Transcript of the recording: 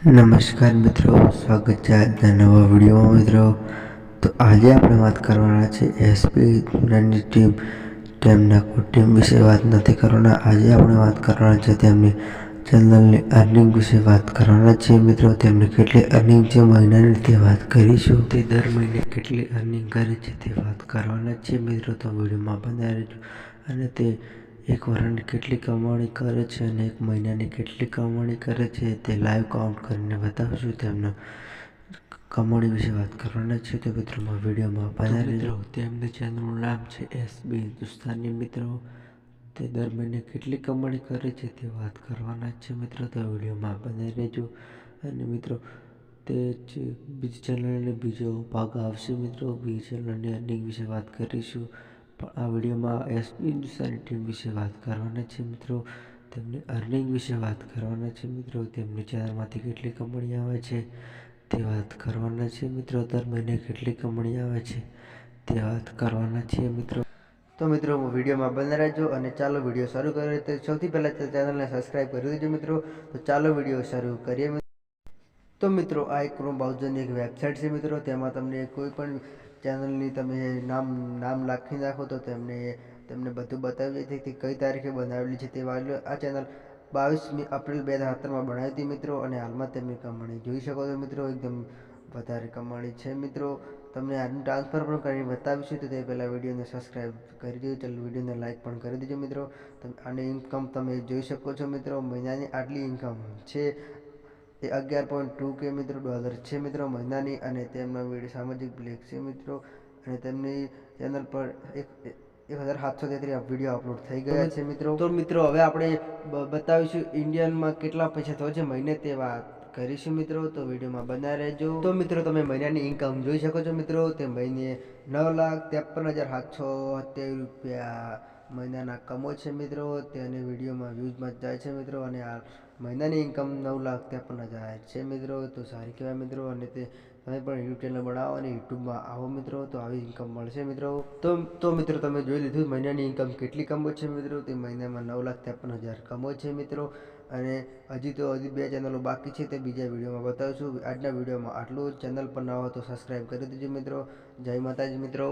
નમસ્કાર મિત્રો, સ્વાગત છે આજના નવા વિડીયોમાં મિત્રો. તો આજે આપણે વાત કરવાના છે એસપીની ટીમ. તેમના કોઈ ટીમ વિશે વાત નથી કરવાના. આજે આપણે વાત કરવાના છે તેમની ચેનલની અર્નિંગ વિશે વાત કરવાના છે મિત્રો. તેમને કેટલી અર્નિંગ છે મહિનાની તે વાત કરીશું. તે દર મહિને કેટલી અર્નિંગ કરે છે તે વાત કરવાના છે મિત્રો. તો વિડીયોમાં બન્યા રહેજો. અને તે એક વર્ષની કેટલી કમાણી કરે છે અને એક મહિનાની કેટલી કમાણી કરે છે તે લાઈવ કાઉન્ટ કરીને બતાવશું. તેમના કમાણી વિશે વાત કરવાના છે. તો મિત્રોમાં વિડીયોમાં બન્યા રહેજો. તેમની ચેનલનું નામ છે એસબી હિન્દુસ્તાની મિત્રો. તે દર મહિને કેટલી કમાણી કરે છે તે વાત કરવાના છે મિત્રો. તો વિડીયોમાં બન્યા રહેજો. અને મિત્રો તે બીજી ચેનલને બીજો ભાગ આવશે મિત્રો. બીજી ચેનલની અર્નિંગ વિશે વાત કરીશું. પણ આ વિડીયોમાં એસપી હિન્દુસ્તાની ટીમ વિશે વાત કરવાના છે મિત્રો. તેમની અર્નિંગ વિશે વાત કરવાના છે મિત્રો. તેમની ચેનલમાંથી કેટલી કમાણી આવે છે તે વાત કરવાના છે મિત્રો. દર મહિને કેટલી કમાણી આવે છે તે વાત કરવાના છે મિત્રો. તો મિત્રો વિડીયોમાં બન્યા રહેજો. અને ચાલો વિડીયો શરૂ કરીએ. તો સૌથી પહેલાં ચેનલને સબસ્ક્રાઈબ કરી દેજો મિત્રો. તો ચાલો વિડીયો શરૂ કરીએ. તો મિત્રો આ એક ક્રોમ બ્રાઉઝરની એક વેબસાઇટ છે મિત્રો. તેમાં તમને કોઈ પણ ચેનલની તમે નામ લખી નાખો તો તેમને બધું બતાવી દે કે કઈ તારીખે બનાવેલી છે તે આ ચેનલ 22મી એપ્રિલ 2017માં બનાવી હતી મિત્રો. અને હાલમાં તેમની કમાણી જોઈ શકો છો મિત્રો. એકદમ વધારે કમાણી છે મિત્રો. તમને આનું ટ્રાન્સફર પણ કરીને બતાવીશું. તો તે પહેલાં વિડીયોને સબસ્ક્રાઈબ કરી દેજો. ચાલો વિડીયોને લાઈક પણ કરી દેજો મિત્રો. આની ઇન્કમ તમે જોઈ શકો છો મિત્રો. મહિનાની આટલી ઇન્કમ છે એ 11.2K મિત્રો ડોલર છે મિત્રો મહિનાની. અને તેમના વિડીયો સામાજિક બ્લેક છે મિત્રો. અને તેમની ચેનલ પર 1733 વિડીયો અપલોડ થઈ ગયા છે મિત્રો. તો મિત્રો હવે આપણે બતાવીશું ઇન્ડિયનમાં કેટલા પૈસા થયો છે મહિને તે વાત કરીશું મિત્રો. તો વિડીયોમાં બન્યા રહેજો. તો મિત્રો તમે મહિનાની ઇન્કમ જોઈ શકો છો મિત્રો. તે મહિને 9,53,770 રૂપિયા મહિનાના કમો છે મિત્રો. તેને વિડીયોમાં વ્યૂઝમાં જાય છે મિત્રો. અને આ મહિનાની ઇન્કમ 9,53,000 છે મિત્રો. તો સારી કહેવાય મિત્રો. અને તે તમે પણ યુટ્યુબ ચેનલ બનાવો અને યુટ્યુબમાં આવો મિત્રો. તો આવી ઇન્કમ મળશે મિત્રો. તો મિત્રો તમે જોઈ લીધું મહિનાની ઇન્કમ કેટલી કમો છે મિત્રો. તે મહિનામાં 9,53,000 કમો છે મિત્રો. અને હજી બે ચેનલો બાકી છે તે બીજા વિડીયોમાં બતાવીશું. આજના વિડીયોમાં આટલું. ચેનલ પર ના હોય તો સબસ્ક્રાઈબ કરી દેજો મિત્રો. જય માતાજી મિત્રો.